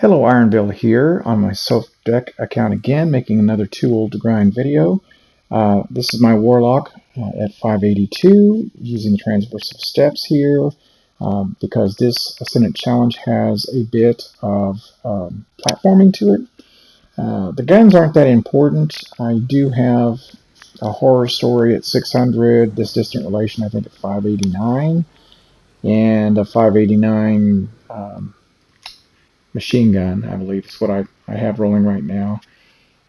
Hello, Iron Bill here on my self-deck account again, making another Too Old to Grind video. This is my Warlock at 582, using the transversive steps here, because this Ascendant challenge has a bit of platforming to it. The guns aren't that important. I do have a horror story at 600, this distant relation I think at 589, and a 589 machine gun, I believe is what I have rolling right now.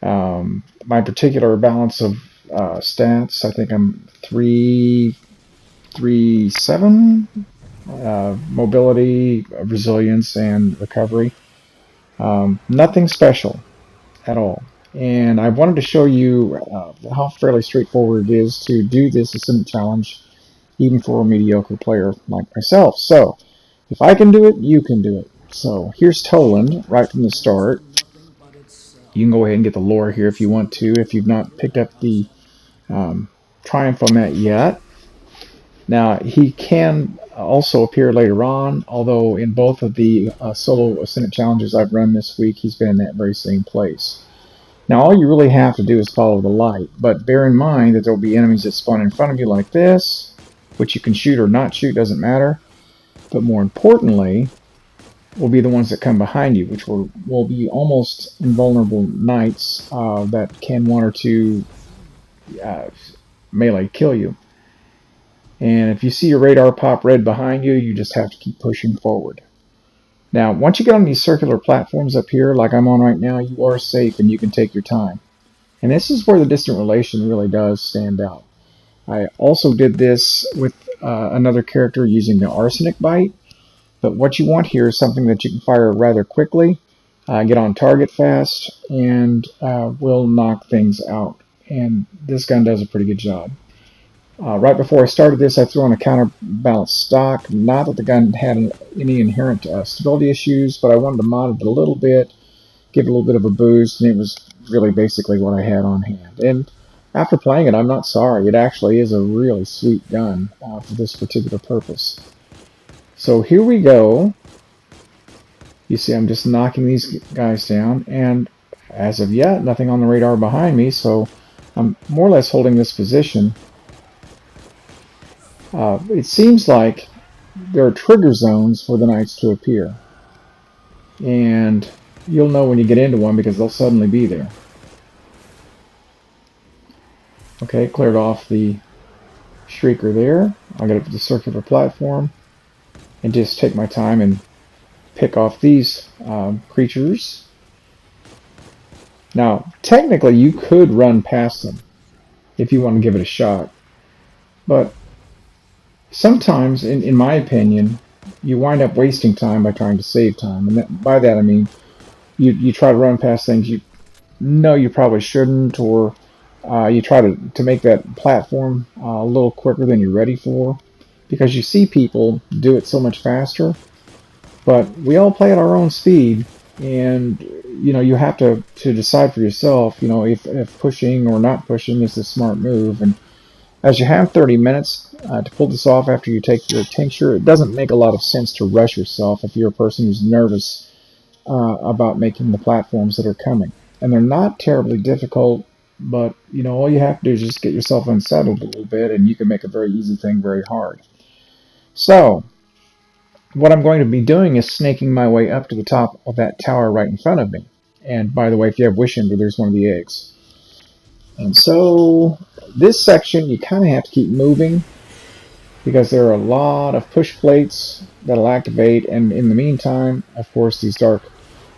My particular balance of stats, I think I'm 3-7, mobility, resilience, and recovery. Nothing special at all. And I wanted to show you how fairly straightforward it is to do this Ascendant challenge, even for a mediocre player like myself. So, if I can do it, you can do it. So here's Toland right from the start. You can go ahead and get the lore here if you want to, if you've not picked up the Triumph on that yet. Now, he can also appear later on, although in both of the solo Ascendant challenges I've run this week, he's been in that very same place. Now, all you really have to do is follow the light, but bear in mind that there will be enemies that spawn in front of you like this, which you can shoot or not shoot, doesn't matter. But more importantly, will be the ones that come behind you, which will be almost invulnerable knights that can one or two melee kill you. And if you see your radar pop red behind you, you just have to keep pushing forward. Now, once you get on these circular platforms up here, like I'm on right now, you are safe and you can take your time. And this is where the distant relation really does stand out. I also did this with another character using the arsenic bite. But what you want here is something that you can fire rather quickly, get on target fast, and will knock things out. And this gun does a pretty good job. Right before I started this, I threw on a counterbalance stock. Not that the gun had any inherent stability issues, but I wanted to mod it a little bit, give it a little bit of a boost, and it was really basically what I had on hand. And after playing it, I'm not sorry. It actually is a really sweet gun for this particular purpose. So here we go. You see I'm just knocking these guys down, and as of yet, nothing on the radar behind me, so I'm more or less holding this position. It seems like there are trigger zones for the knights to appear. And you'll know when you get into one because they'll suddenly be there. Okay, cleared off the Shrieker there. I'll get up to the circular platform and just take my time and pick off these creatures. Now, technically, you could run past them if you want to give it a shot. But sometimes, in my opinion, you wind up wasting time by trying to save time. And by that I mean, you try to run past things you know you probably shouldn't, or you try to make that platform a little quicker than you're ready for. Because you see people do it so much faster, but we all play at our own speed, and you have to decide for yourself, if pushing or not pushing is the smart move. And as you have 30 minutes to pull this off after you take your tincture, it doesn't make a lot of sense to rush yourself if you're a person who's nervous about making the platforms that are coming. And they're not terribly difficult, but all you have to do is just get yourself unsettled a little bit, and you can make a very easy thing very hard. So, what I'm going to be doing is snaking my way up to the top of that tower right in front of me. And by the way, if you have Wish Ender, there's one of the eggs. And so, this section you kind of have to keep moving, because there are a lot of push plates that'll activate, and in the meantime, of course, these Dark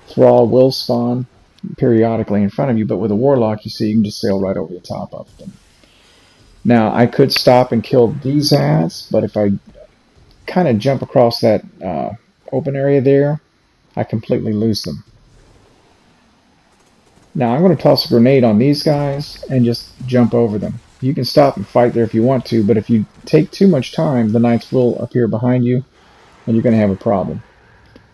Thrall will spawn periodically in front of you, but with a Warlock, you see, you can just sail right over the top of them. Now, I could stop and kill these ads, but if I kind of jump across that open area there, I completely lose them. Now I'm going to toss a grenade on these guys and just jump over them. You can stop and fight there if you want to, but if you take too much time, the knights will appear behind you and you're going to have a problem.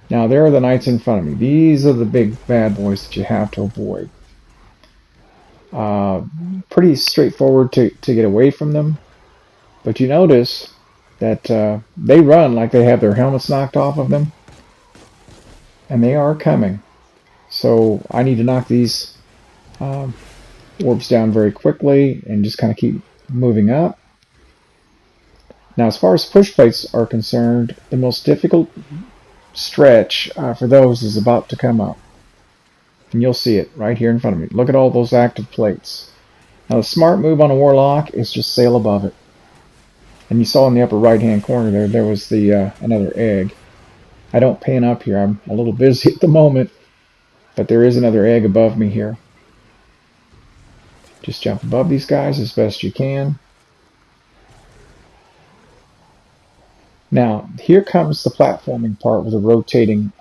Now there are the knights in front of me. These are the big bad boys that you have to avoid. Pretty straightforward to get away from them, but you notice that they run like they have their helmets knocked off of them, and they are coming. So I need to knock these orbs down very quickly and just kind of keep moving up. Now, as far as push plates are concerned, the most difficult stretch for those is about to come up. And you'll see it right here in front of me. Look at all those active plates. Now, the smart move on a Warlock is just sail above it. And you saw in the upper right-hand corner there was the another egg. I don't pan up here. I'm a little busy at the moment. But there is another egg above me here. Just jump above these guys as best you can. Now, here comes the platforming part with the rotating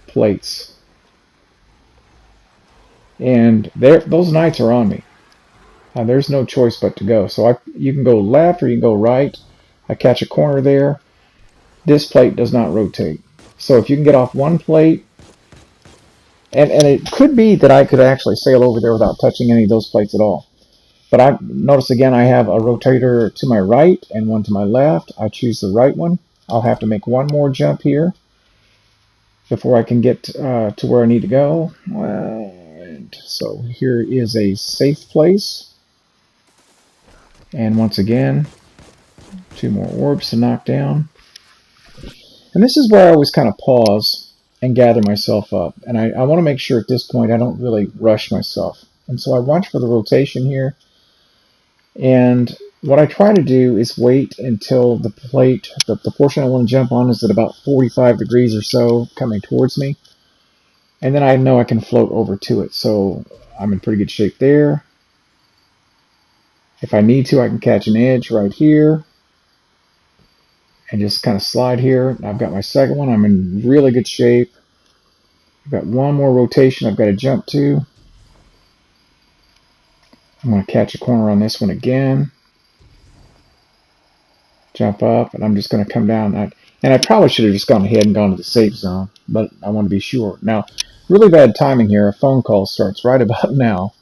plates. And those knights are on me. There's no choice but to go. So you can go left or you can go right. I catch a corner there. This plate does not rotate. So if you can get off one plate, and it could be that I could actually sail over there without touching any of those plates at all. But I notice again I have a rotator to my right and one to my left. I choose the right one. I'll have to make one more jump here before I can get to where I need to go. And so here is a safe place. And once again, 2 more orbs to knock down. And this is where I always kind of pause and gather myself up. And I want to make sure at this point I don't really rush myself. And so I watch for the rotation here. And what I try to do is wait until the plate, the portion I want to jump on is at about 45 degrees or so coming towards me. And then I know I can float over to it. So I'm in pretty good shape there. If I need to, I can catch an edge right here and just kind of slide here. I've got my second one. I'm in really good shape. I've got one more rotation I've got to jump to. I'm going to catch a corner on this one again. Jump up, and I'm just going to come down. And I probably should have just gone ahead and gone to the safe zone, but I want to be sure. Now, really bad timing here. A phone call starts right about now.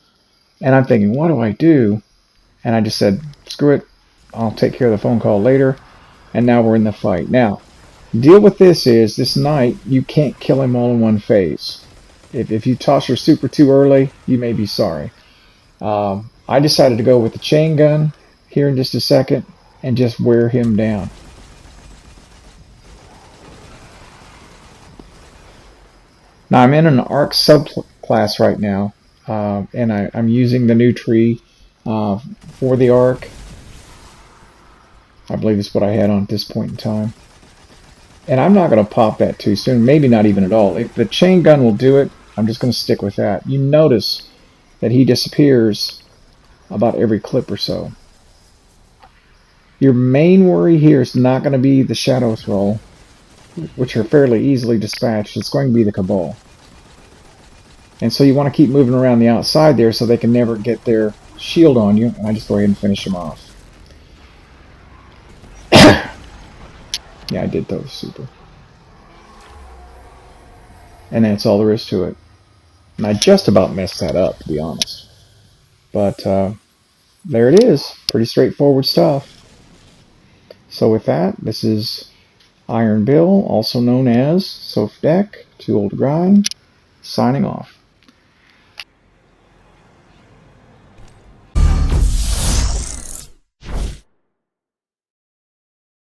And I'm thinking, what do I do? And I just said, screw it. I'll take care of the phone call later. And now we're in the fight. Now, deal with this is, this knight, you can't kill him all in one phase. If you toss your super too early, you may be sorry. I decided to go with the chain gun here in just a second and just wear him down. Now I'm in an arc subclass right now, and I'm using the new tree for the arc. I believe it's what I had on at this point in time. And I'm not going to pop that too soon, maybe not even at all. If the chain gun will do it, I'm just going to stick with that. You notice that he disappears about every clip or so. Your main worry here is not going to be the shadow throw, which are fairly easily dispatched. It's going to be the Cabal. And so you want to keep moving around the outside there so they can never get their shield on you. And I just go ahead and finish them off. Yeah, I did those super. And that's all there is to it. And I just about messed that up, to be honest. But there it is. Pretty straightforward stuff. So with that, this is Iron Bill, also known as Soph Deck, Too Old to Grind, signing off.